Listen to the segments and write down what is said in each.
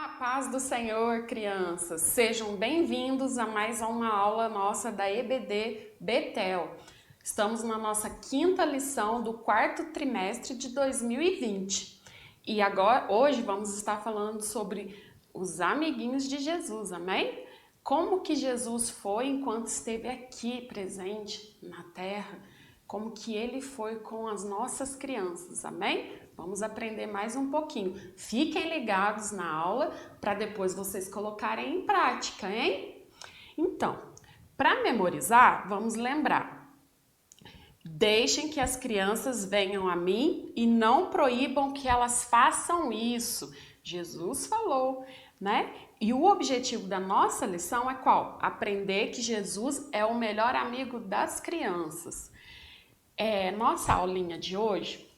A paz do Senhor, crianças! Sejam bem-vindos a mais uma aula nossa da EBD Betel. Estamos na nossa quinta lição do quarto trimestre de 2020. E agora, hoje vamos estar falando sobre os amiguinhos de Jesus, amém? Como que Jesus foi enquanto esteve aqui presente na terra, como que ele foi com as nossas crianças, amém? Vamos aprender mais um pouquinho. Fiquem ligados na aula para depois vocês colocarem em prática, hein? Então, para memorizar, vamos lembrar. Deixem que as crianças venham a mim e não proíbam que elas façam isso. Jesus falou, né? E o objetivo da nossa lição é qual? Aprender que Jesus é o melhor amigo das crianças. Nossa aulinha de hoje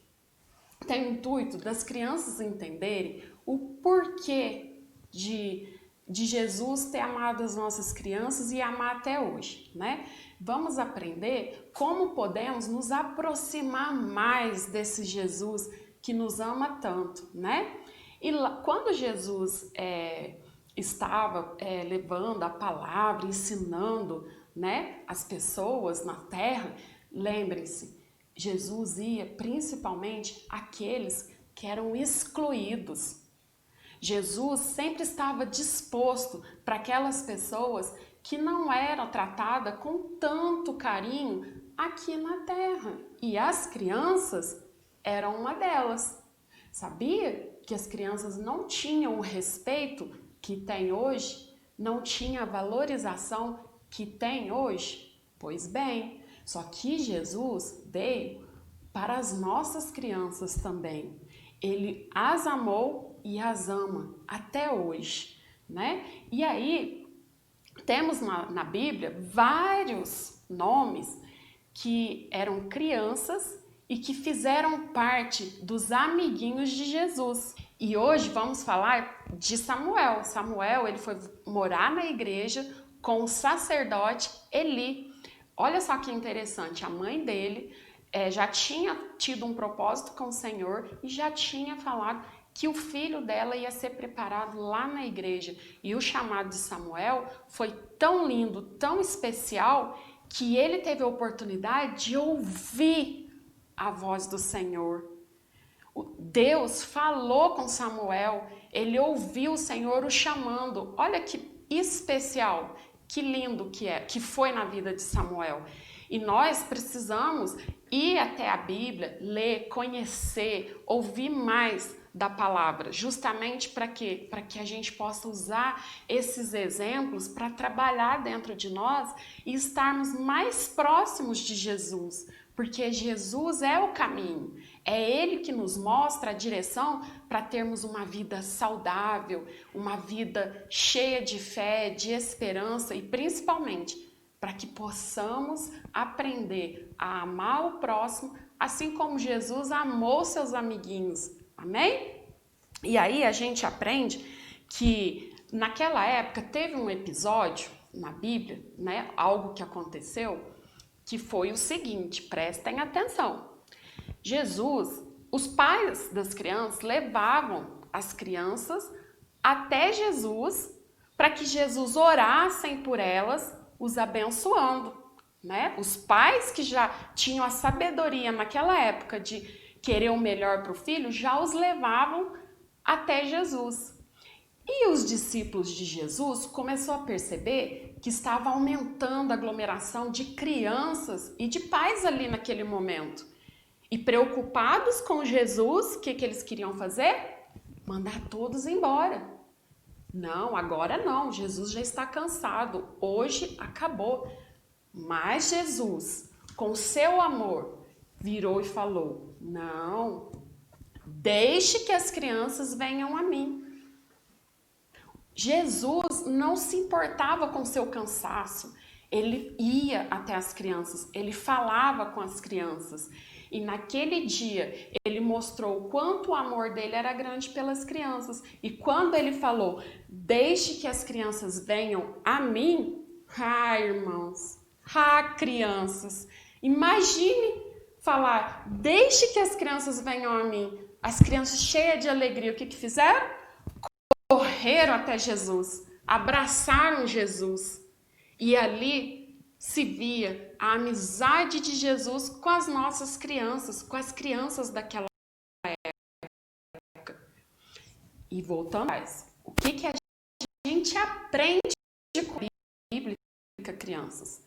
tem o intuito das crianças entenderem o porquê de Jesus ter amado as nossas crianças e amar até hoje, né? Vamos aprender como podemos nos aproximar mais desse Jesus que nos ama tanto, né? E quando Jesus estava levando a palavra, ensinando, né, as pessoas na terra, lembrem-se, Jesus ia principalmente àqueles que eram excluídos. Jesus sempre estava disposto para aquelas pessoas que não eram tratadas com tanto carinho aqui na terra. E as crianças eram uma delas. Sabia que as crianças não tinham o respeito que tem hoje? Não tinha a valorização que tem hoje? Pois bem, só que Jesus veio para as nossas crianças também. Ele as amou e as ama até hoje, né? E aí, temos na Bíblia vários nomes que eram crianças e que fizeram parte dos amiguinhos de Jesus. E hoje vamos falar de Samuel. Samuel, ele foi morar na igreja com o sacerdote Eli. Olha só que interessante, a mãe dele já tinha tido um propósito com o Senhor e já tinha falado que o filho dela ia ser preparado lá na igreja. E o chamado de Samuel foi tão lindo, tão especial, que ele teve a oportunidade de ouvir a voz do Senhor. Deus falou com Samuel, ele ouviu o Senhor o chamando. Olha que especial, que lindo que foi na vida de Samuel. E nós precisamos ir até a Bíblia, ler, conhecer, ouvir mais da palavra, justamente para quê? Para que a gente possa usar esses exemplos para trabalhar dentro de nós e estarmos mais próximos de Jesus, porque Jesus é o caminho, é Ele que nos mostra a direção para termos uma vida saudável, uma vida cheia de fé, de esperança e principalmente para que possamos aprender a amar o próximo, assim como Jesus amou seus amiguinhos. Amém? E aí a gente aprende que naquela época teve um episódio na Bíblia, né, algo que aconteceu, que foi o seguinte, prestem atenção. Jesus, os pais das crianças levavam as crianças até Jesus para que Jesus orassem por elas, os abençoando, né? Os pais que já tinham a sabedoria naquela época de querer o melhor para o filho, já os levavam até Jesus. E os discípulos de Jesus começaram a perceber que estava aumentando a aglomeração de crianças e de pais ali naquele momento. E preocupados com Jesus, o que eles queriam fazer? Mandar todos embora. Não, agora não, Jesus já está cansado, hoje acabou. Mas Jesus, com seu amor, virou e falou: não, deixe que as crianças venham a mim. Jesus não se importava com seu cansaço, ele ia até as crianças, ele falava com as crianças. E naquele dia, ele mostrou o quanto o amor dele era grande pelas crianças. E quando ele falou, deixe que as crianças venham a mim, irmãos, crianças, imagine falar, deixe que as crianças venham a mim. As crianças cheias de alegria, o que fizeram? correram até Jesus, abraçaram Jesus. E ali se via a amizade de Jesus com as nossas crianças, com as crianças daquela época. E voltando atrás, o que a gente aprende com a Bíblia, crianças?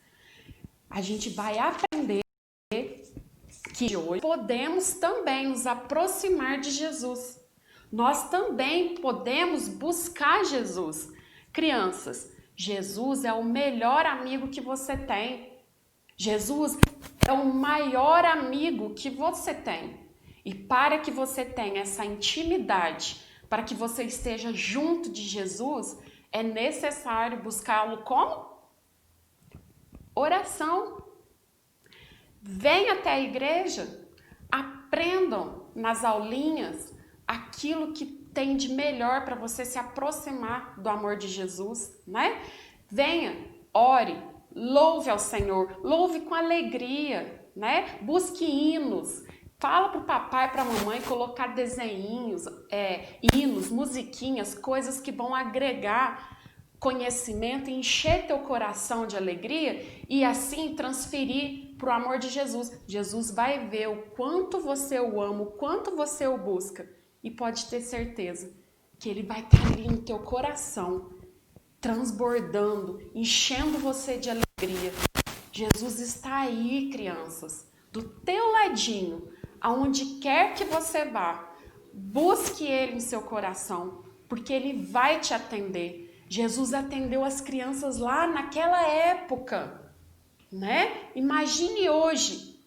A gente vai aprender que hoje podemos também nos aproximar de Jesus. Nós também podemos buscar Jesus. Crianças, Jesus é o melhor amigo que você tem. Jesus é o maior amigo que você tem. E para que você tenha essa intimidade, para que você esteja junto de Jesus, é necessário buscá-lo como? Oração. Venha até a igreja, aprendam nas aulinhas aquilo que tem de melhor para você se aproximar do amor de Jesus, né? Venha, ore, louve ao Senhor, louve com alegria, né? Busque hinos, fala para o papai e para a mamãe colocar desenhinhos, hinos, musiquinhas, coisas que vão agregar conhecimento e encher teu coração de alegria e assim transferir para o amor de Jesus. Jesus vai ver o quanto você o ama, o quanto você o busca e pode ter certeza que ele vai estar ali no teu coração, transbordando, enchendo você de alegria. Jesus está aí, crianças, do teu ladinho, aonde quer que você vá. Busque ele em seu coração, porque ele vai te atender. Jesus atendeu as crianças lá naquela época, né? Imagine hoje,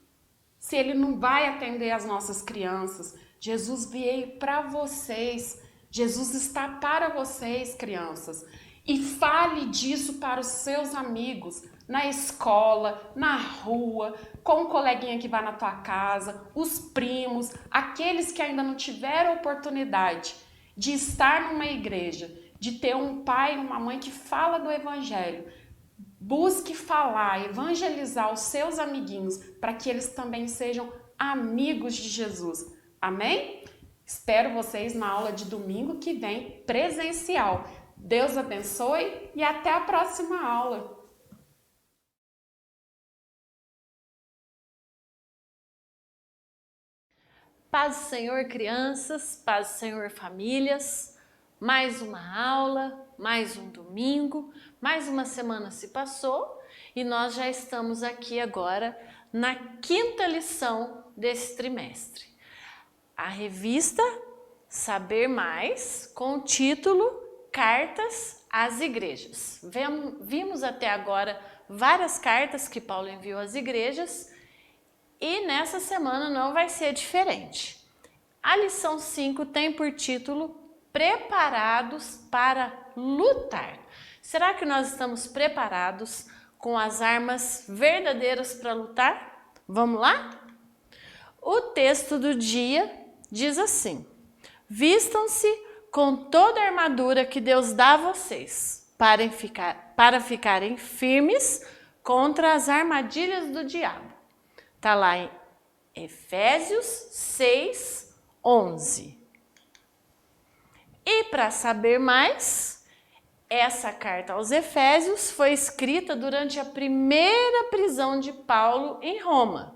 se ele não vai atender as nossas crianças. Jesus veio para vocês. Jesus está para vocês, crianças. E fale disso para os seus amigos, na escola, na rua, com o coleguinha que vai na tua casa, os primos, aqueles que ainda não tiveram oportunidade de estar numa igreja, de ter um pai e uma mãe que fala do evangelho. Busque falar, evangelizar os seus amiguinhos para que eles também sejam amigos de Jesus. Amém? Espero vocês na aula de domingo que vem, presencial. Deus abençoe e até a próxima aula. Paz do Senhor, crianças, paz do Senhor, famílias. Mais uma aula, mais um domingo, mais uma semana se passou e nós já estamos aqui agora na quinta lição desse trimestre. A revista Saber Mais, com o título Cartas às Igrejas. Vimos até agora várias cartas que Paulo enviou às igrejas e nessa semana não vai ser diferente. A lição 5 tem por título Preparados para lutar. Será que nós estamos preparados com as armas verdadeiras para lutar? Vamos lá? O texto do dia diz assim: vistam-se com toda a armadura que Deus dá a vocês, para ficarem firmes contra as armadilhas do diabo. Está lá em Efésios 6, 11. E para saber mais, essa carta aos Efésios foi escrita durante a primeira prisão de Paulo em Roma,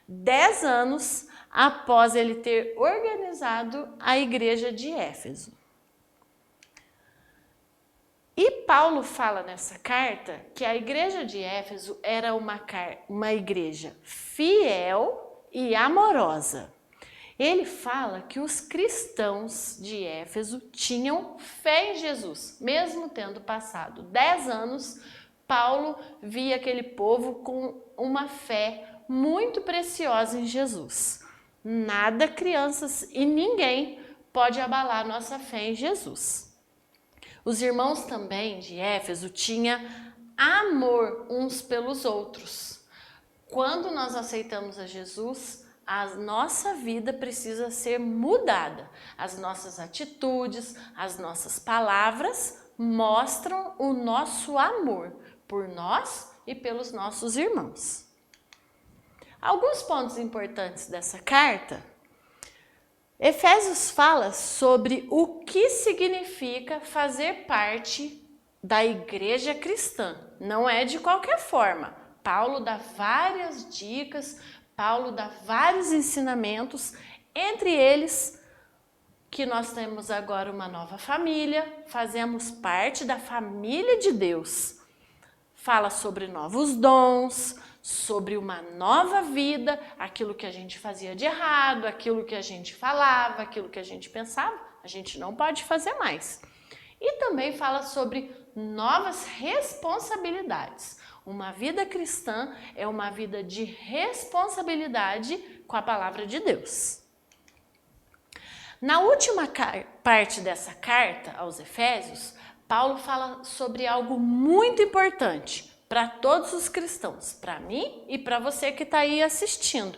10 anos após ele ter organizado a igreja de Éfeso. E Paulo fala nessa carta que a igreja de Éfeso era uma igreja fiel e amorosa. Ele fala que os cristãos de Éfeso tinham fé em Jesus. Mesmo tendo passado 10 anos, Paulo via aquele povo com uma fé muito preciosa em Jesus. Nada, crianças, e ninguém pode abalar nossa fé em Jesus. Os irmãos também de Éfeso tinham amor uns pelos outros. Quando nós aceitamos a Jesus, a nossa vida precisa ser mudada. As nossas atitudes, as nossas palavras mostram o nosso amor por nós e pelos nossos irmãos. Alguns pontos importantes dessa carta. Efésios fala sobre o que significa fazer parte da igreja cristã. Não é de qualquer forma. Paulo dá várias dicas, Paulo dá vários ensinamentos, entre eles que nós temos agora uma nova família, fazemos parte da família de Deus. Fala sobre novos dons, sobre uma nova vida, aquilo que a gente fazia de errado, aquilo que a gente falava, aquilo que a gente pensava, a gente não pode fazer mais. E também fala sobre novas responsabilidades. Uma vida cristã é uma vida de responsabilidade com a palavra de Deus. Na última parte dessa carta aos Efésios, Paulo fala sobre algo muito importante para todos os cristãos, para mim e para você que está aí assistindo,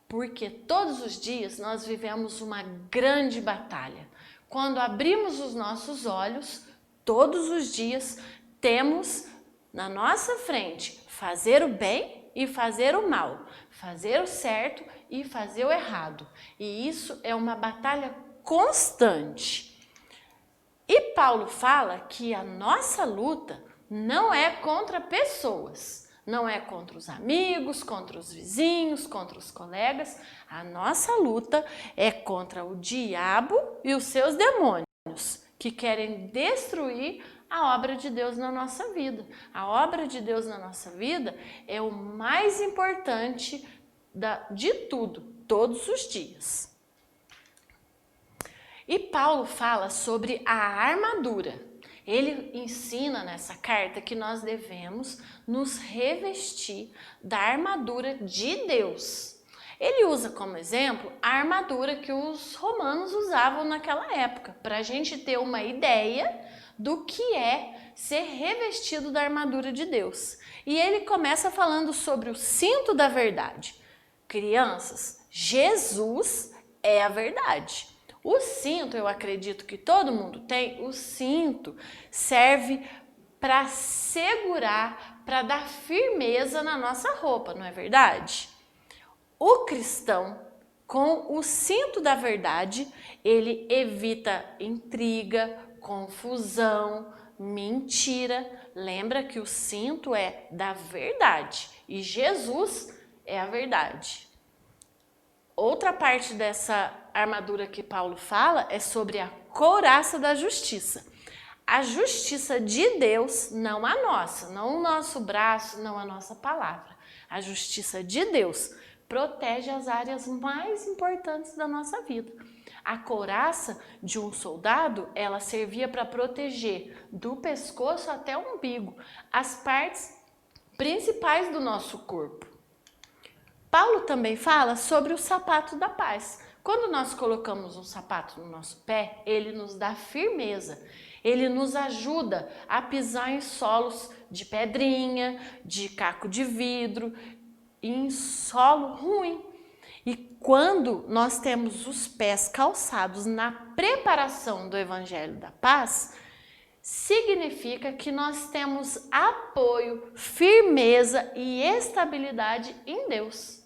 porque todos os dias nós vivemos uma grande batalha. Quando abrimos os nossos olhos, todos os dias temos na nossa frente fazer o bem e fazer o mal, fazer o certo e fazer o errado. E isso é uma batalha constante. E Paulo fala que a nossa luta não é contra pessoas, não é contra os amigos, contra os vizinhos, contra os colegas. A nossa luta é contra o diabo e os seus demônios, que querem destruir a obra de Deus na nossa vida. A obra de Deus na nossa vida é o mais importante de tudo, todos os dias. E Paulo fala sobre a armadura. Ele ensina nessa carta que nós devemos nos revestir da armadura de Deus. Ele usa como exemplo a armadura que os romanos usavam naquela época, para a gente ter uma ideia do que é ser revestido da armadura de Deus. E ele começa falando sobre o cinto da verdade. Crianças, Jesus é a verdade. O cinto, eu acredito que todo mundo tem, o cinto serve para segurar, para dar firmeza na nossa roupa, não é verdade? O cristão, com o cinto da verdade, ele evita intriga, confusão, mentira. Lembra que o cinto é da verdade e Jesus é a verdade. Outra parte dessa armadura que Paulo fala é sobre a couraça da justiça. A justiça de Deus, não a nossa, não o nosso braço, não a nossa palavra. A justiça de Deus protege as áreas mais importantes da nossa vida. A couraça de um soldado, ela servia para proteger do pescoço até o umbigo, as partes principais do nosso corpo. Paulo também fala sobre o sapato da paz. Quando nós colocamos um sapato no nosso pé, ele nos dá firmeza. Ele nos ajuda a pisar em solos de pedrinha, de caco de vidro, em solo ruim. E quando nós temos os pés calçados na preparação do Evangelho da Paz, significa que nós temos apoio, firmeza e estabilidade em Deus.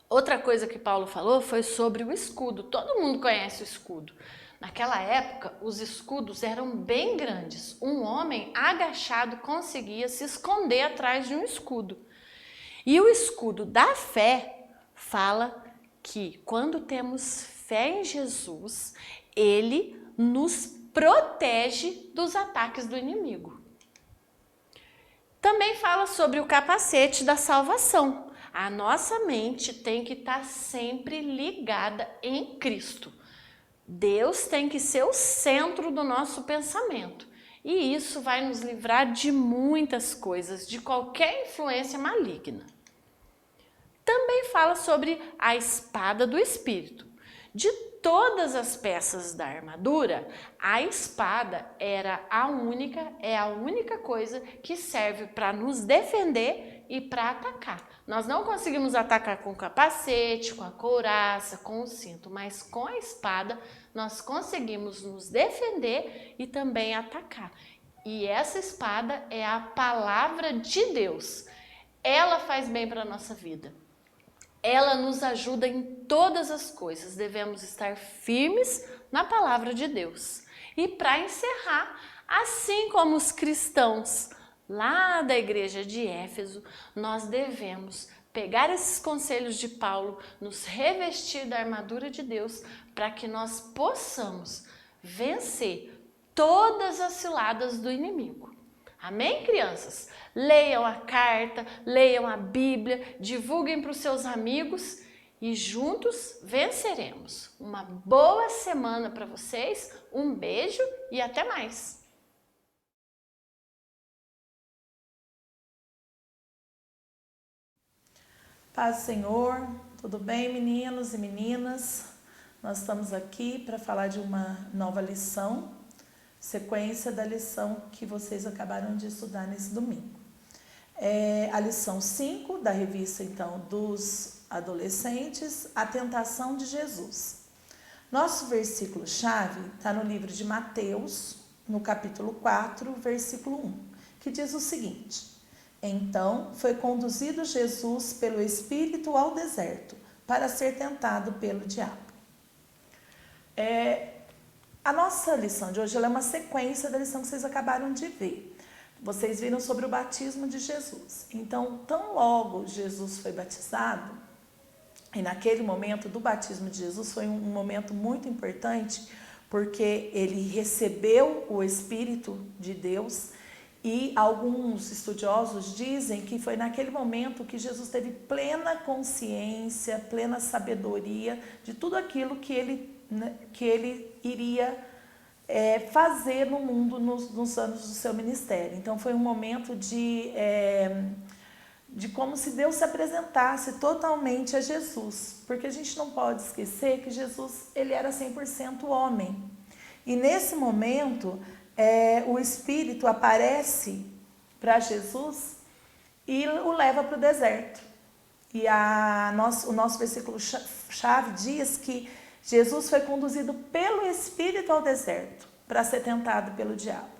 Outra coisa que Paulo falou foi sobre o escudo. Todo mundo conhece o escudo. Naquela época, os escudos eram bem grandes. Um homem agachado conseguia se esconder atrás de um escudo. E o escudo da fé fala que quando temos fé em Jesus, ele nos protege dos ataques do inimigo. Também fala sobre o capacete da salvação. A nossa mente tem que estar sempre ligada em Cristo. Deus tem que ser o centro do nosso pensamento. E isso vai nos livrar de muitas coisas, de qualquer influência maligna. Também fala sobre a espada do Espírito. De todas as peças da armadura, a espada é a única coisa que serve para nos defender e para atacar. Nós não conseguimos atacar com o capacete, com a couraça, com o cinto, mas com a espada nós conseguimos nos defender e também atacar. E essa espada é a palavra de Deus. Ela faz bem para a nossa vida. ela nos ajuda em todas as coisas. Devemos estar firmes na palavra de Deus. E para encerrar, assim como os cristãos lá da igreja de Éfeso, nós devemos pegar esses conselhos de Paulo, nos revestir da armadura de Deus, para que nós possamos vencer todas as ciladas do inimigo. Amém, crianças? Leiam a carta, leiam a Bíblia, divulguem para os seus amigos e juntos venceremos. Uma boa semana para vocês, um beijo e até mais! Paz do Senhor, tudo bem, meninos e meninas? Nós estamos aqui para falar de uma nova lição, sequência da lição que vocês acabaram de estudar nesse domingo. É a lição 5 da revista, então, dos adolescentes, a tentação de Jesus. Nosso versículo-chave está no livro de Mateus, no capítulo 4, versículo 1, que diz o seguinte: Então foi conduzido Jesus pelo Espírito ao deserto, para ser tentado pelo diabo. A nossa lição de hoje ela é uma sequência da lição que vocês acabaram de ver. Vocês viram sobre o batismo de Jesus. Então, tão logo Jesus foi batizado, e naquele momento do batismo de Jesus foi um momento muito importante, porque ele recebeu o Espírito de Deus. E alguns estudiosos dizem que foi naquele momento que Jesus teve plena consciência, plena sabedoria de tudo aquilo que ele iria fazer no mundo nos anos do seu ministério. Então foi um momento de como se Deus se apresentasse totalmente a Jesus. Porque a gente não pode esquecer que Jesus ele era 100% homem. E nesse momento o Espírito aparece para Jesus e o leva para o deserto. E o nosso versículo-chave diz que Jesus foi conduzido pelo Espírito ao deserto para ser tentado pelo diabo.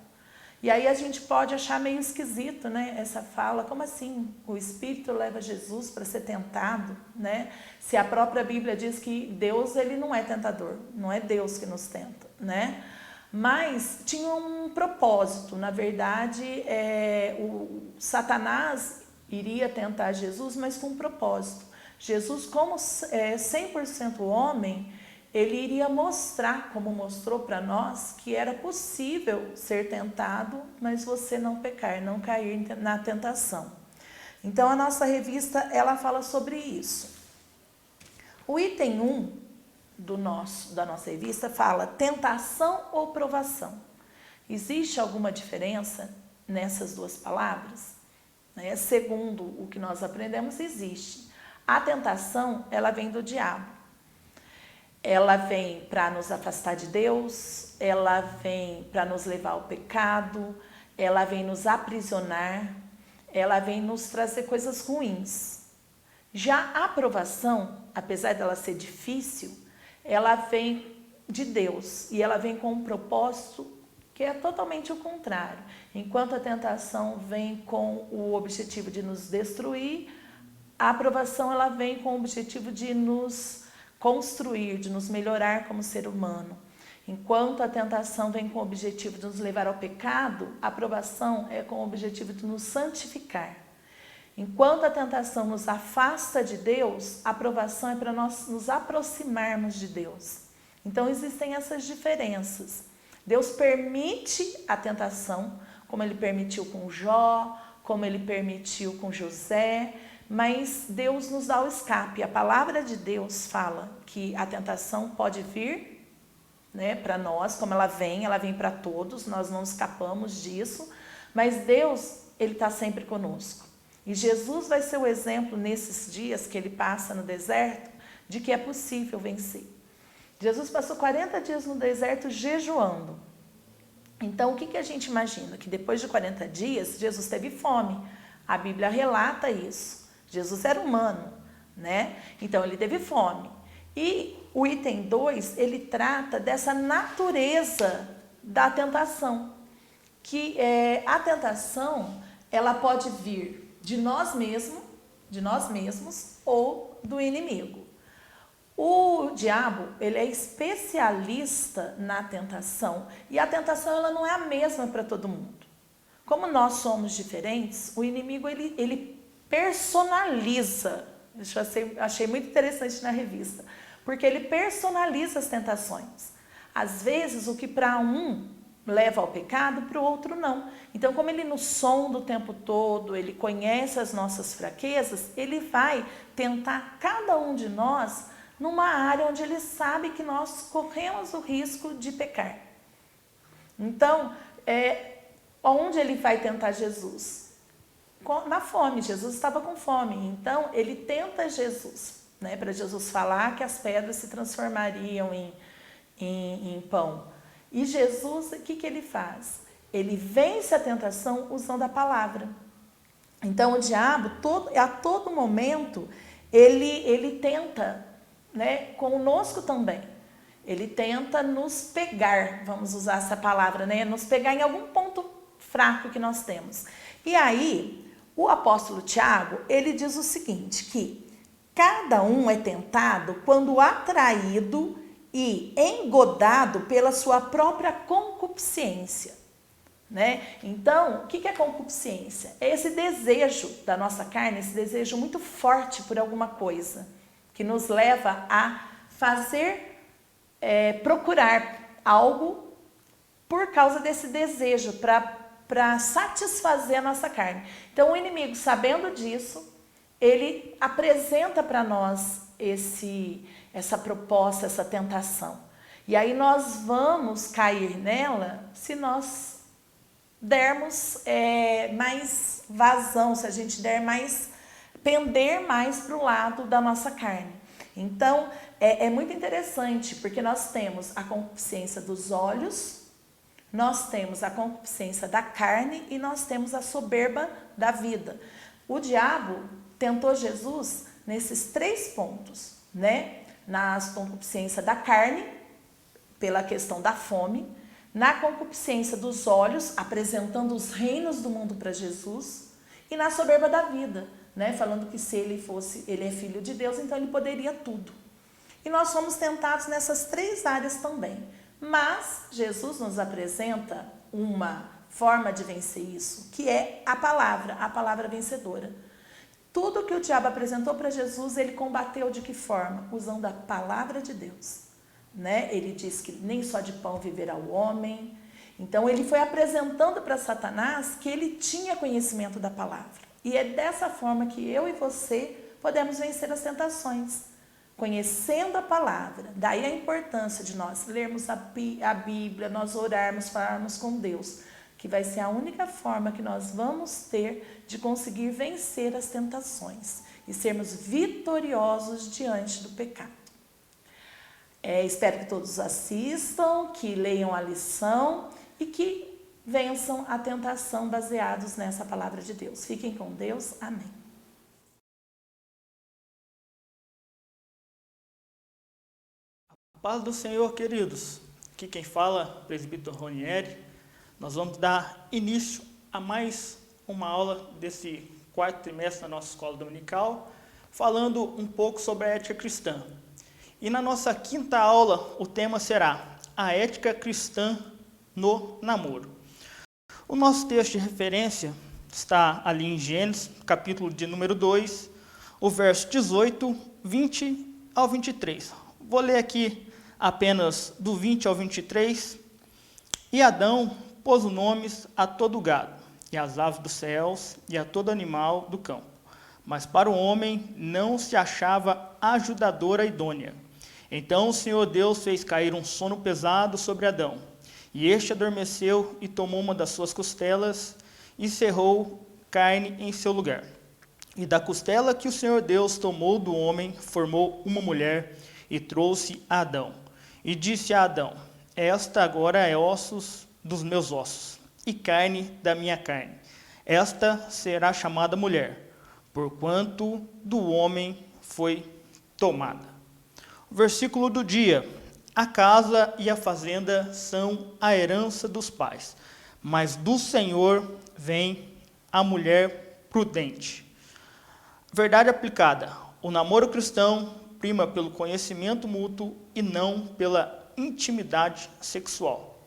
E aí a gente pode achar meio esquisito, né, essa fala, como assim o Espírito leva Jesus para ser tentado, né? Se a própria Bíblia diz que Deus ele não é tentador, não é Deus que nos tenta, né? Mas tinha um propósito, na verdade, o Satanás iria tentar Jesus, mas com um propósito. Jesus, como 100% homem, ele iria mostrar, como mostrou para nós, que era possível ser tentado, mas você não pecar, não cair na tentação. Então, a nossa revista, ela fala sobre isso. O item 1 da nossa revista fala tentação ou provação. Existe alguma diferença nessas duas palavras? Segundo o que nós aprendemos, existe. A tentação, ela vem do diabo. Ela vem para nos afastar de Deus, ela vem para nos levar ao pecado, ela vem nos aprisionar, ela vem nos trazer coisas ruins. Já a aprovação, apesar dela ser difícil, ela vem de Deus e ela vem com um propósito que é totalmente o contrário. Enquanto a tentação vem com o objetivo de nos destruir, a aprovação ela vem com o objetivo de nos construir, de nos melhorar como ser humano. Enquanto a tentação vem com o objetivo de nos levar ao pecado, a aprovação é com o objetivo de nos santificar. Enquanto a tentação nos afasta de Deus, a aprovação é para nós nos aproximarmos de Deus. Então existem essas diferenças. Deus permite a tentação, como ele permitiu com Jó, como ele permitiu com José, mas Deus nos dá o escape. A palavra de Deus fala que a tentação pode vir, né, para nós, como ela vem para todos, nós não escapamos disso, mas Deus, ele está sempre conosco. E Jesus vai ser o exemplo nesses dias que ele passa no deserto, de que é possível vencer. Jesus passou 40 dias no deserto jejuando. Então, o que a gente imagina? Que depois de 40 dias, Jesus teve fome. A Bíblia relata isso. Jesus era humano, né? Então, ele teve fome. E o item 2, ele trata dessa natureza da tentação. Que a tentação, ela pode vir de nós mesmos ou do inimigo. O diabo, ele é especialista na tentação, e a tentação ela não é a mesma para todo mundo. Como nós somos diferentes, o inimigo ele personaliza. Isso eu achei muito interessante na revista, porque ele personaliza as tentações. Às vezes, o que para um leva ao pecado, para o outro não. Então, como ele nos sonda o tempo todo, ele conhece as nossas fraquezas, ele vai tentar cada um de nós numa área onde ele sabe que nós corremos o risco de pecar. Então, onde ele vai tentar Jesus? Na fome. Jesus estava com fome, então ele tenta Jesus, né, para Jesus falar que as pedras se transformariam em pão. E Jesus, o que ele faz? Ele vence a tentação usando a palavra. Então o diabo, a todo momento, ele tenta, né, conosco também. Ele tenta nos pegar, vamos usar essa palavra, né, nos pegar em algum ponto fraco que nós temos. E aí, o apóstolo Tiago, ele diz o seguinte, que cada um é tentado quando atraído e engodado pela sua própria concupiscência, né? Então, o que é concupiscência? É esse desejo da nossa carne, esse desejo muito forte por alguma coisa, que nos leva a fazer, procurar algo por causa desse desejo, para satisfazer a nossa carne. Então, o inimigo, sabendo disso, ele apresenta para nós essa proposta, essa tentação. E aí nós vamos cair nela se nós dermos mais vazão, se a gente der pender mais para o lado da nossa carne. Então, é muito interessante, porque nós temos a concupiscência dos olhos, nós temos a concupiscência da carne e nós temos a soberba da vida. O diabo tentou Jesus nesses 3 pontos, né? Na concupiscência da carne, pela questão da fome, na concupiscência dos olhos, apresentando os reinos do mundo para Jesus, e na soberba da vida, né? Falando que se ele é filho de Deus, então ele poderia tudo. E nós somos tentados nessas 3 áreas também. Mas Jesus nos apresenta uma forma de vencer isso, que é a palavra vencedora. Tudo que o diabo apresentou para Jesus, ele combateu de que forma? Usando a palavra de Deus, né? Ele diz que nem só de pão viverá o homem. Então, ele foi apresentando para Satanás que ele tinha conhecimento da palavra. E é dessa forma que eu e você podemos vencer as tentações, conhecendo a palavra. Daí a importância de nós lermos a Bíblia, nós orarmos, falarmos com Deus, que vai ser a única forma que nós vamos ter de conseguir vencer as tentações e sermos vitoriosos diante do pecado. Espero que todos assistam, que leiam a lição e que vençam a tentação baseados nessa palavra de Deus. Fiquem com Deus. Amém. Paz do Senhor, queridos. Aqui quem fala, presbítero Ronieri. Nós vamos dar início a mais uma aula desse 4º trimestre da nossa escola dominical, falando um pouco sobre a ética cristã. E na nossa 5ª aula, o tema será a ética cristã no namoro. O nosso texto de referência está ali em Gênesis, capítulo de número 2, o verso 18, 20 ao 23. Vou ler aqui apenas do 20 ao 23. E Adão pôs os nomes a todo o gado, e às aves dos céus, e a todo animal do campo. Mas para o homem não se achava ajudadora idônea. Então o Senhor Deus fez cair um sono pesado sobre Adão. E este adormeceu e tomou uma das suas costelas e cerrou carne em seu lugar. E da costela que o Senhor Deus tomou do homem, formou uma mulher e trouxe a Adão. E disse a Adão: esta agora é ossos dos meus ossos e carne da minha carne. Esta será chamada mulher, porquanto do homem foi tomada. O versículo do dia: a casa e a fazenda são a herança dos pais, mas do Senhor vem a mulher prudente. Verdade aplicada: o namoro cristão prima pelo conhecimento mútuo e não pela intimidade sexual.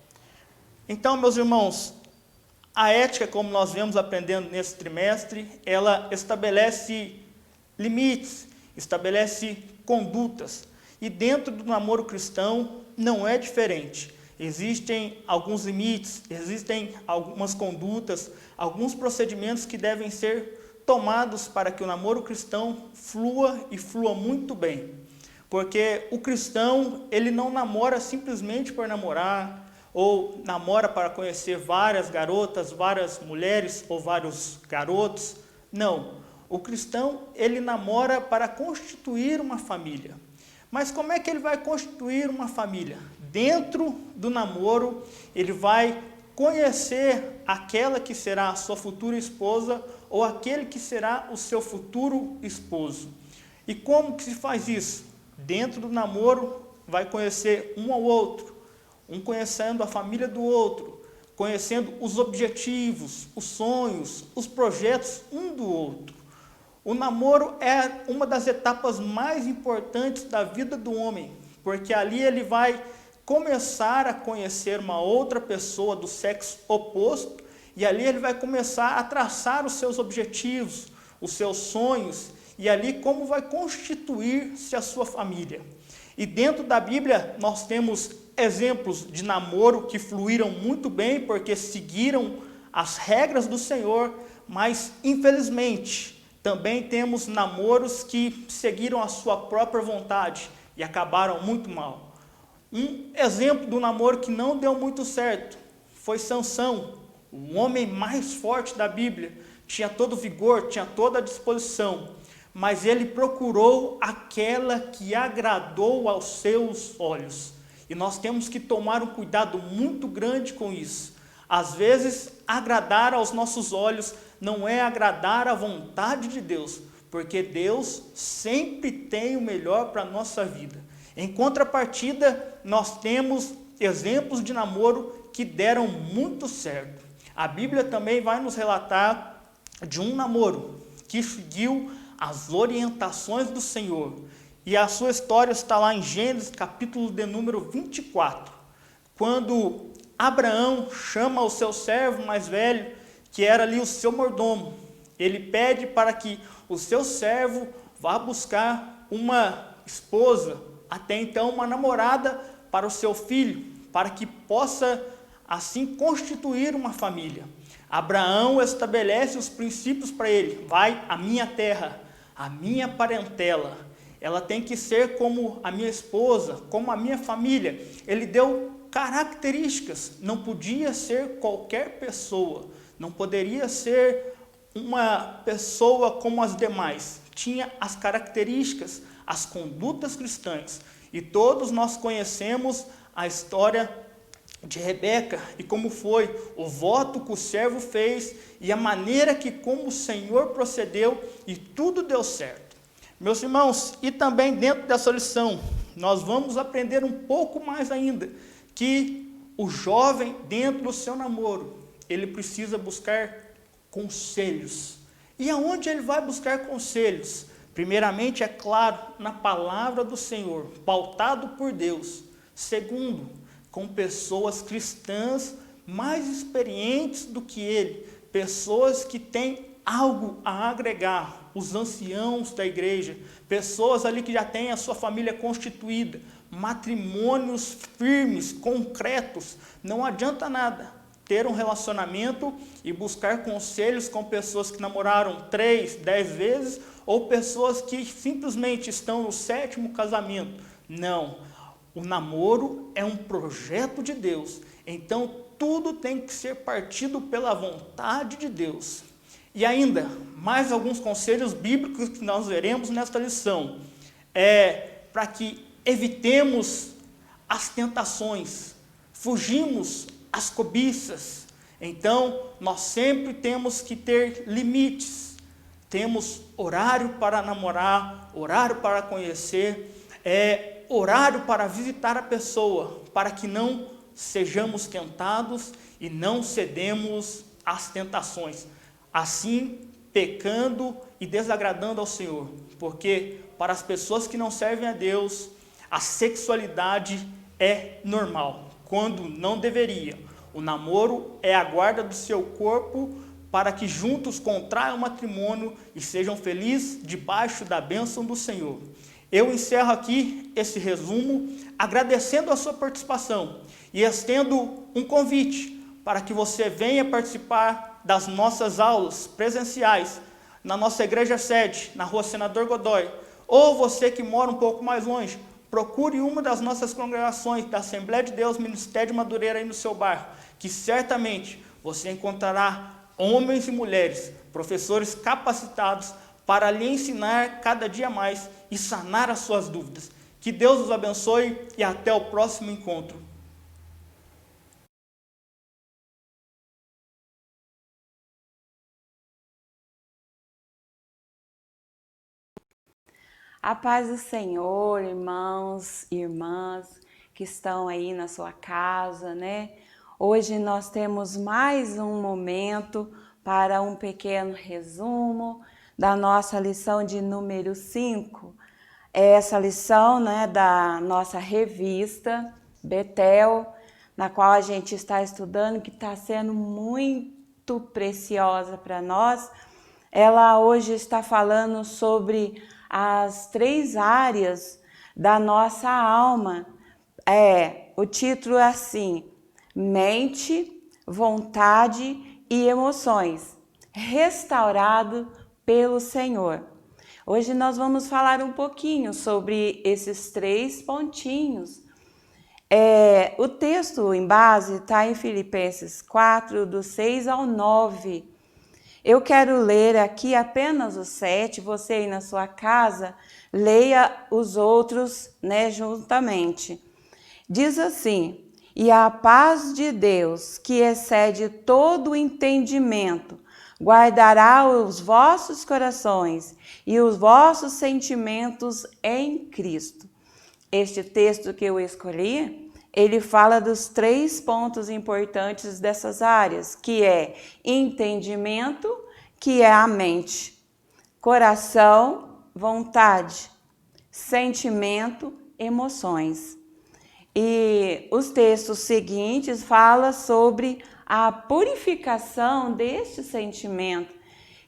Então, meus irmãos, a ética, como nós vemos aprendendo nesse trimestre, ela estabelece limites, estabelece condutas. E dentro do namoro cristão não é diferente. Existem alguns limites, existem algumas condutas, alguns procedimentos que devem ser tomados para que o namoro cristão flua e flua muito bem. Porque o cristão, ele não namora simplesmente por namorar, ou namora para conhecer várias garotas, várias mulheres ou vários garotos. Não, o cristão, ele namora para constituir uma família. Mas como é que ele vai constituir uma família? Dentro do namoro, ele vai conhecer aquela que será a sua futura esposa ou aquele que será o seu futuro esposo. E como que se faz isso? Dentro do namoro, vai conhecer um ao outro, um conhecendo a família do outro, conhecendo os objetivos, os sonhos, os projetos um do outro. O namoro é uma das etapas mais importantes da vida do homem, porque ali ele vai começar a conhecer uma outra pessoa do sexo oposto, e ali ele vai começar a traçar os seus objetivos, os seus sonhos, e ali como vai constituir-se a sua família. E dentro da Bíblia nós temos exemplos de namoro que fluíram muito bem, porque seguiram as regras do Senhor, mas infelizmente também temos namoros que seguiram a sua própria vontade e acabaram muito mal. Um exemplo do namoro que não deu muito certo foi Sansão, o homem mais forte da Bíblia. Tinha todo o vigor, tinha toda a disposição, mas ele procurou aquela que agradou aos seus olhos. E nós temos que tomar um cuidado muito grande com isso. Às vezes, agradar aos nossos olhos não é agradar à vontade de Deus, porque Deus sempre tem o melhor para a nossa vida. Em contrapartida, nós temos exemplos de namoro que deram muito certo. A Bíblia também vai nos relatar de um namoro que seguiu as orientações do Senhor. E a sua história está lá em Gênesis, capítulo de número 24, quando Abraão chama o seu servo mais velho, que era ali o seu mordomo. Ele pede para que o seu servo vá buscar uma esposa, até então uma namorada, para o seu filho, para que possa assim constituir uma família. Abraão estabelece os princípios para ele. Vai, a minha terra, a minha parentela, ela tem que ser como a minha esposa, como a minha família. Ele deu características, não podia ser qualquer pessoa, não poderia ser uma pessoa como as demais. Tinha as características, as condutas cristãs. E todos nós conhecemos a história de Rebeca e como foi o voto que o servo fez e a maneira que como o Senhor procedeu e tudo deu certo. Meus irmãos, e também dentro dessa lição, nós vamos aprender um pouco mais ainda, que o jovem dentro do seu namoro, ele precisa buscar conselhos. E aonde ele vai buscar conselhos? Primeiramente, é claro, na palavra do Senhor, pautado por Deus. Segundo, com pessoas cristãs mais experientes do que ele, pessoas que têm algo a agregar, os anciãos da igreja, pessoas ali que já têm a sua família constituída, matrimônios firmes, concretos. Não adianta nada ter um relacionamento e buscar conselhos com pessoas que namoraram 3, 10 vezes ou pessoas que simplesmente estão no 7º casamento. Não, o namoro é um projeto de Deus, então tudo tem que ser partido pela vontade de Deus. E ainda, mais alguns conselhos bíblicos que nós veremos nesta lição, para que evitemos as tentações, fugimos às cobiças. Então, nós sempre temos que ter limites, temos horário para namorar, horário para conhecer, horário para visitar a pessoa, para que não sejamos tentados e não cedemos às tentações. Assim, pecando e desagradando ao Senhor. Porque para as pessoas que não servem a Deus, a sexualidade é normal, quando não deveria. O namoro é a guarda do seu corpo para que juntos contraiam matrimônio e sejam felizes debaixo da bênção do Senhor. Eu encerro aqui esse resumo agradecendo a sua participação e estendo um convite para que você venha participar das nossas aulas presenciais na nossa igreja sede, na Rua Senador Godoy, ou você que mora um pouco mais longe, procure uma das nossas congregações da Assembleia de Deus Ministério de Madureira aí no seu bairro, que certamente você encontrará homens e mulheres, professores capacitados para lhe ensinar cada dia mais e sanar as suas dúvidas. Que Deus os abençoe e até o próximo encontro. A paz do Senhor, irmãos e irmãs que estão aí na sua casa, né? Hoje nós temos mais um momento para um pequeno resumo da nossa lição de número 5. Essa lição, né, da nossa revista Betel, na qual a gente está estudando, que está sendo muito preciosa para nós. Ela hoje está falando sobre as 3 áreas da nossa alma. O título é assim: mente, vontade e emoções, restaurado pelo Senhor. Hoje nós vamos falar um pouquinho sobre esses 3 pontinhos. O texto em base está em Filipenses 4, do 6 ao 9. Eu quero ler aqui apenas o 7, você aí na sua casa, leia os outros, né, juntamente. Diz assim: e a paz de Deus, que excede todo o entendimento, guardará os vossos corações e os vossos sentimentos em Cristo. Este texto que eu escolhi, ele fala dos 3 pontos importantes dessas áreas, que é entendimento, que é a mente, coração, vontade, sentimento, emoções. E os textos seguintes falam sobre a purificação deste sentimento,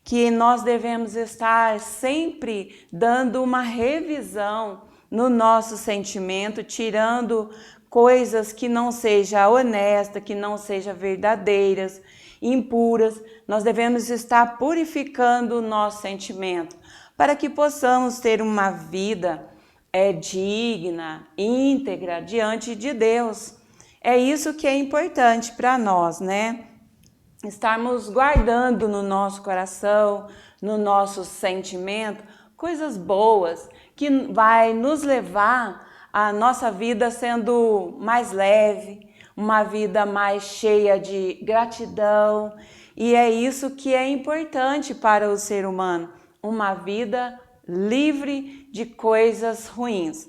que nós devemos estar sempre dando uma revisão no nosso sentimento, tirando coisas que não sejam honestas, que não sejam verdadeiras, impuras. Nós devemos estar purificando o nosso sentimento para que possamos ter uma vida digna, íntegra diante de Deus. É isso que é importante para nós, né? Estarmos guardando no nosso coração, no nosso sentimento, coisas boas que vai nos levar a nossa vida sendo mais leve, uma vida mais cheia de gratidão. E é isso que é importante para o ser humano, uma vida livre de coisas ruins.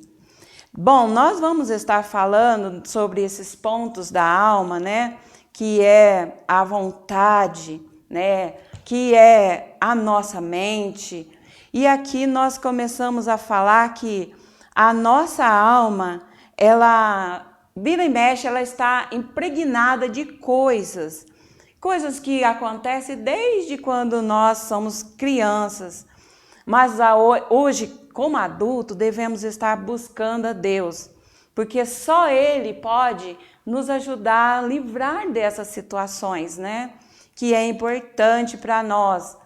Bom, nós vamos estar falando sobre esses pontos da alma, né? Que é a vontade, né? Que é a nossa mente. E aqui nós começamos a falar que a nossa alma, ela vira e mexe, ela está impregnada de coisas que acontecem desde quando nós somos crianças. Mas hoje, como adulto, devemos estar buscando a Deus, porque só Ele pode nos ajudar a livrar dessas situações, né? Que é importante para nós.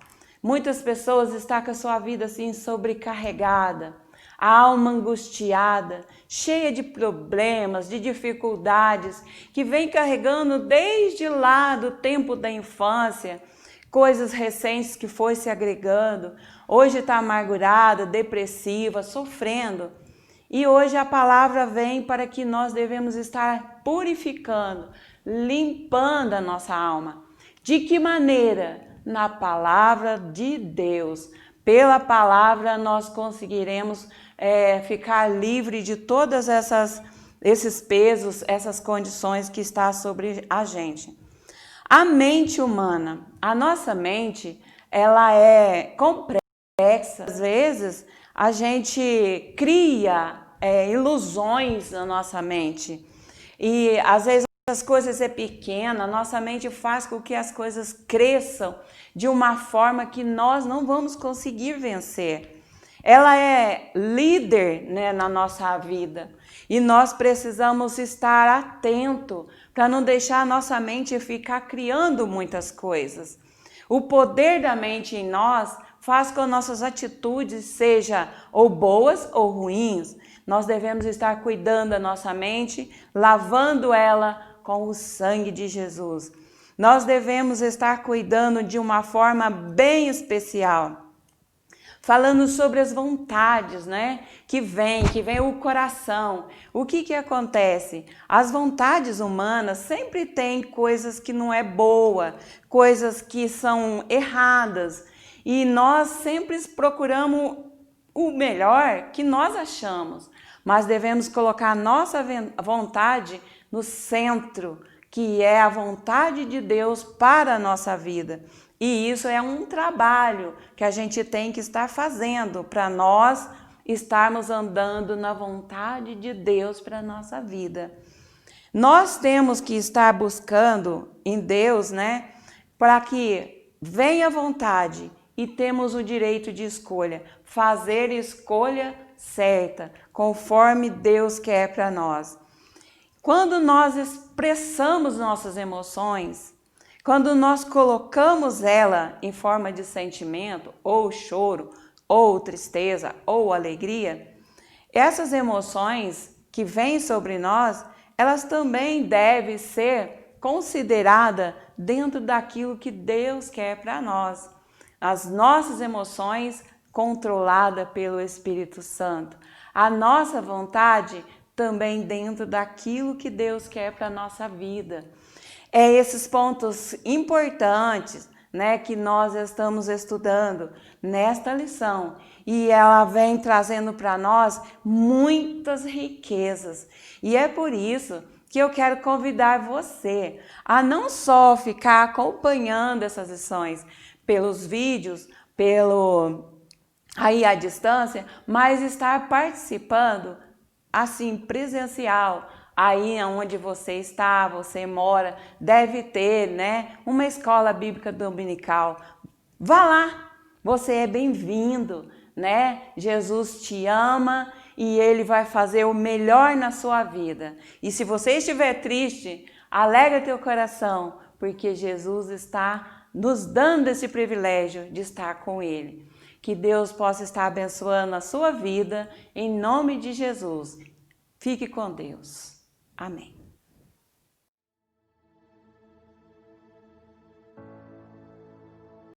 Muitas pessoas estão com a sua vida assim sobrecarregada, a alma angustiada, cheia de problemas, de dificuldades, que vem carregando desde lá do tempo da infância, coisas recentes que foi se agregando. Hoje está amargurada, depressiva, sofrendo. E hoje a palavra vem para que nós devemos estar purificando, limpando a nossa alma. De que maneira? Na palavra de Deus. Pela palavra nós conseguiremos ficar livre de todas esses pesos, essas condições que está sobre a gente. A mente humana, a nossa mente, ela é complexa. Às vezes a gente cria ilusões na nossa mente e às vezes as coisas é pequena, nossa mente faz com que as coisas cresçam de uma forma que nós não vamos conseguir vencer. Ela é líder, né, na nossa vida e nós precisamos estar atento para não deixar a nossa mente ficar criando muitas coisas. O poder da mente em nós faz com que nossas atitudes sejam ou boas ou ruins. Nós devemos estar cuidando da nossa mente, lavando ela com o sangue de Jesus. Nós devemos estar cuidando de uma forma bem especial. Falando sobre as vontades, né? Que vem o coração. O que acontece? As vontades humanas sempre têm coisas que não é boa, coisas que são erradas. E nós sempre procuramos o melhor que nós achamos. Mas devemos colocar a nossa vontade no centro, que é a vontade de Deus para a nossa vida. E isso é um trabalho que a gente tem que estar fazendo para nós estarmos andando na vontade de Deus para a nossa vida. Nós temos que estar buscando em Deus, né, para que venha a vontade e temos o direito de escolha, fazer escolha certa, conforme Deus quer para nós. Quando nós expressamos nossas emoções, quando nós colocamos ela em forma de sentimento, ou choro, ou tristeza, ou alegria, essas emoções que vêm sobre nós, elas também devem ser consideradas dentro daquilo que Deus quer para nós. As nossas emoções controladas pelo Espírito Santo. A nossa vontade também dentro daquilo que Deus quer para a nossa vida. É esses pontos importantes, né, que nós estamos estudando nesta lição. E ela vem trazendo para nós muitas riquezas. E é por isso que eu quero convidar você a não só ficar acompanhando essas lições pelos vídeos, aí à distância, mas estar participando assim presencial. Aí onde você está, você mora, deve ter, né, uma escola bíblica dominical. Vá lá, você é bem-vindo, né? Jesus te ama e Ele vai fazer o melhor na sua vida. E se você estiver triste, alegra teu coração, porque Jesus está nos dando esse privilégio de estar com Ele. Que Deus possa estar abençoando a sua vida, em nome de Jesus. Fique com Deus. Amém.